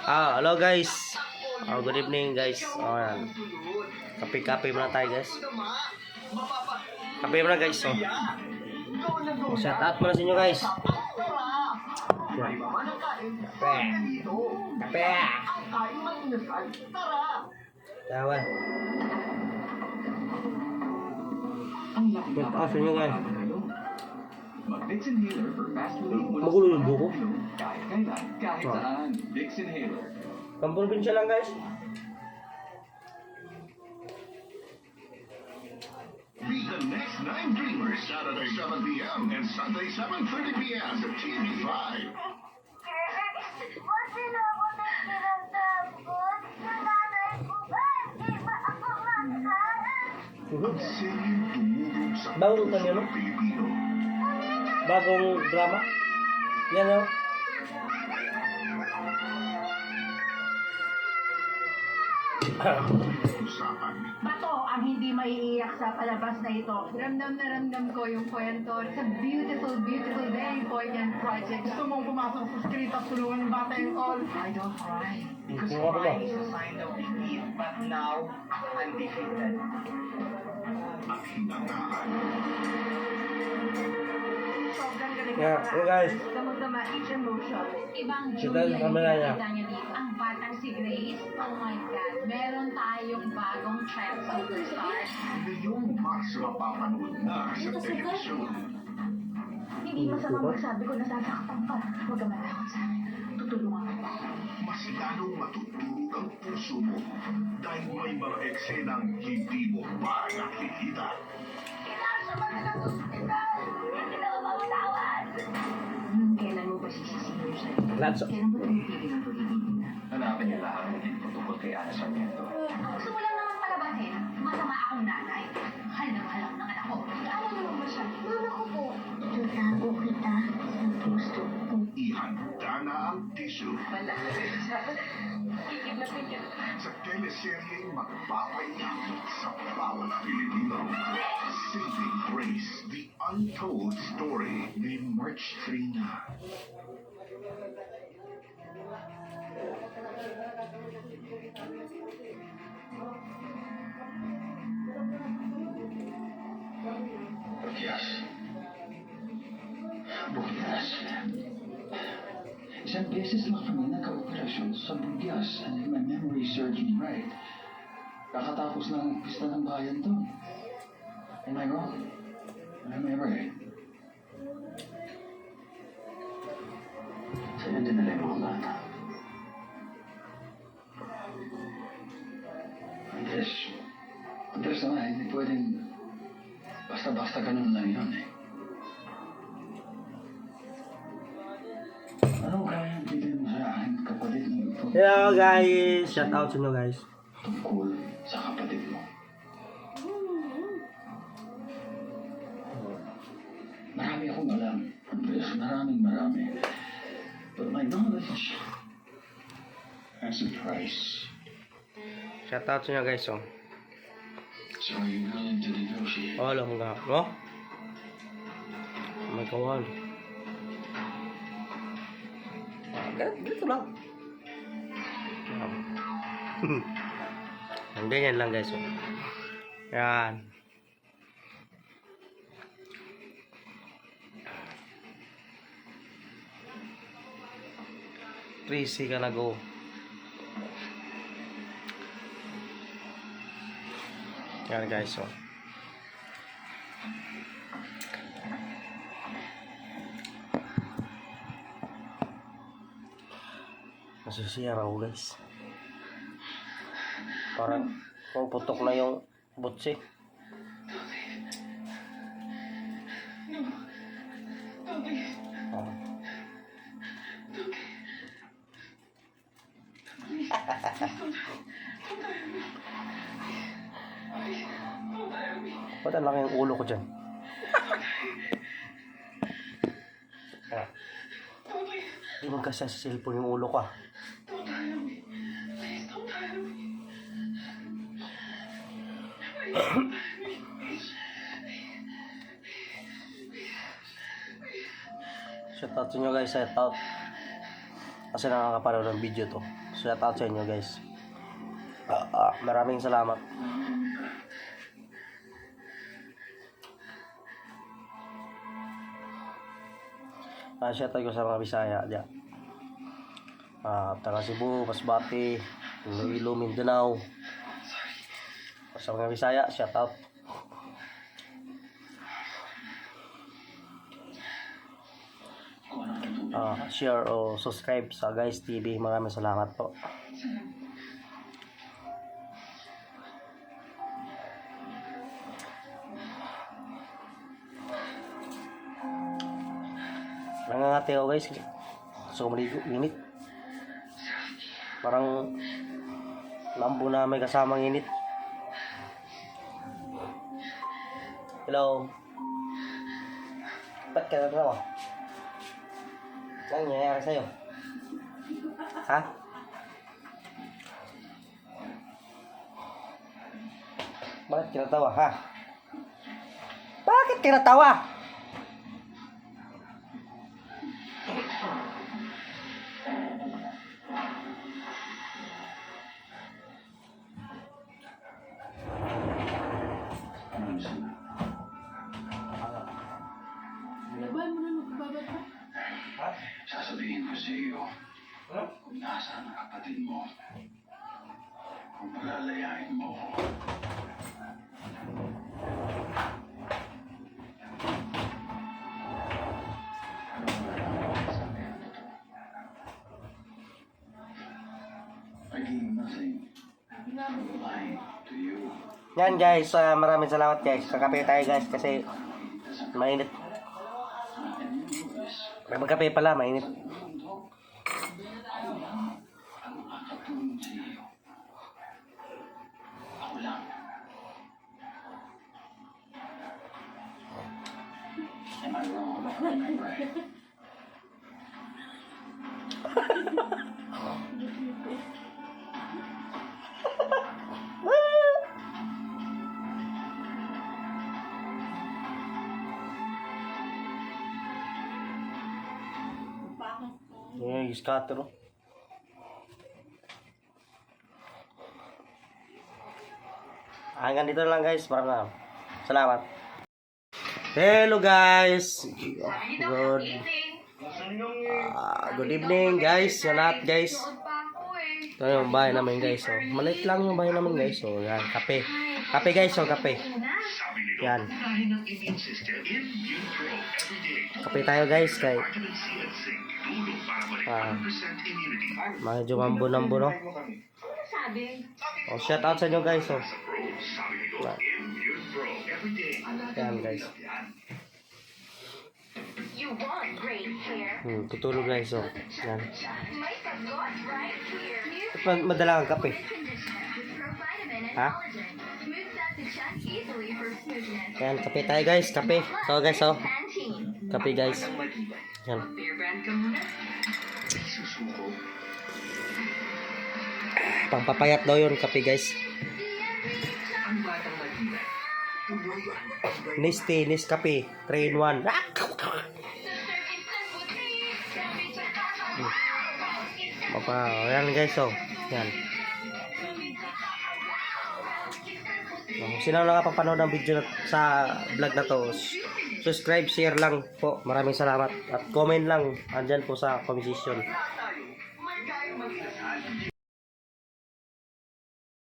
Hello guys. Good evening guys. Ayan. Kape-kape muna tayo guys. Kape muna guys. Shout out muna sa inyo guys. Kape. Kape. Tawan. Shout out sa inyo guys. Vicks Inhaler for fast relief mula Magulo yung buko. kahit kailan, kahit saan. Vicks Inhaler. Pamprobinsya lang guys. Meet the next 9 Dreamers Saturday 7 p.m. and Sunday 7:30 p.m. sa TV5. Seryeng tumulong sa Bagong kanyo, no? Pilipino. Bagong drama. Yan o. Usapan. Bato ang hindi maiiyak sa palabas na ito. Ramdam na ramdam ko yung kwento. It's a beautiful, beautiful, very poignant project. Gusto mong pumasok sa street at tulungan yung bata yung all. I don't cry. Because crying is a sign of defeat. But now, I'm defeated. At hinangaan. Sobrang galing Yeah, na hey guys. Damang-dama each emotion. Ibang Siya Julia sa camera yung niya. nakita niyo dito. Ang batang si Grace. Oh my God. Meron tayong bagong trend superstar. Ngayong mas mapapanood na sa telebisyon. Hindi masama magsabi ko nasasaktan ka. Huwag ka matakot sa akin. Tutulungan kita. Mas lalong matutulog ang puso mo dahil may mga eksenang hindi mo pa nakikita. Kailan mo ba sisisihin yung sarili? Latso. Kailan mo tumipigil ang pag-ibig na? Hanapin niyo lahat ng info tungkol kay Ana Sarmiento. Gusto mo lang naman palabasin. Masama akong nanay. Mahal na mahal ako ng anak ko. Ano naman ba siya? Mama ko po. Tutago kita sa puso ko. Ihanda na ang tissue Malaki siya. Kikidnapin niya. sa teleseryeng magpapaiyak sa bawat Pilipino. Saving Grace, The Untold Story, ni March 3 na. Bukas. Bukas. Isang beses lang kami nagka-operasyon sa Bugyas and if my memory serves me right, kakatapos ng pista ng bayan doon. Am I wrong? Am I right? Sa'yo dinala yung mga bata. Andres naman, hindi pwedeng basta-basta ganun lang yun eh. Anong kaya bilhin mo sa akin, kapatid mo ito? Hello guys. Shout out sa inyo guys. Tungkol sa kapatid mo. Marami akong alam, Andres. Marami. But my knowledge has a price. Shout out sa inyo guys. So are you willing to negotiate? Alam nga. No? Magkawan. Ganito lang. Ang ganyan lang guys. Yan. Tracy ka na go. Yan guys. Masisira ako guys. Parang puputok na yung butsi. Ba't ang laki yung ulo ko dyan? Hindi magkasya sa cellphone yung ulo ko ah. Shout out to nyo guys, shout out. Kasi nakakapanood ng video to. shout out sa inyo guys. Maraming salamat. Shout out ko sa mga Bisaya dyan. Taga Cebu, Masbate, Iloilo, Mindanao. Sa mga Bisaya, shout out. Share o subscribe sa Guys TV. Maraming salamat po. Nangangati ako guys. Gusto ko maligo. Init. Parang lambo na may kasamang init. Hello. Ba't ka nagtawa? Anong nangyayari sa'yo? Ha? Bakit ka natawa, ha? Bakit ka natawa? Sasabihin ko sa iyo kung nasaan ang kapatid mo. Kung palalayain mo ko. I gain nothing from lying to you. Yan guys, maraming salamat guys. Kakape tayo guys kasi mainit. Magkape pala, mainit. Ang makakatulong sa iyo. Ako lang. Am I wrong? Am I right? Yung scatter. Hanggang dito na lang guys. Maraming salamat. Hello guys. Good evening guys. Sa lahat guys. Ito yung bahay namin guys. So, maliit lang yung bahay namin guys. So yan. Kape. Kape guys. So kape. Yan. Kape tayo guys. Kay medyo mambo-nambo no. Shout out sa inyo guys. So. Yan guys. Tutulog guys. So. Yan. Madala kang kape. Ha? Yan, kape tayo guys. Kape. So guys, oh. Kape guys. Yan. Pangpapayat daw yun, kape guys. Nestea, Nescafe, 3-in-1. Yan guys, oh. Yan. Kung sino nakapapanood ng video sa vlog na to, subscribe, share lang po. Maraming salamat. At comment lang andyan po sa comment section.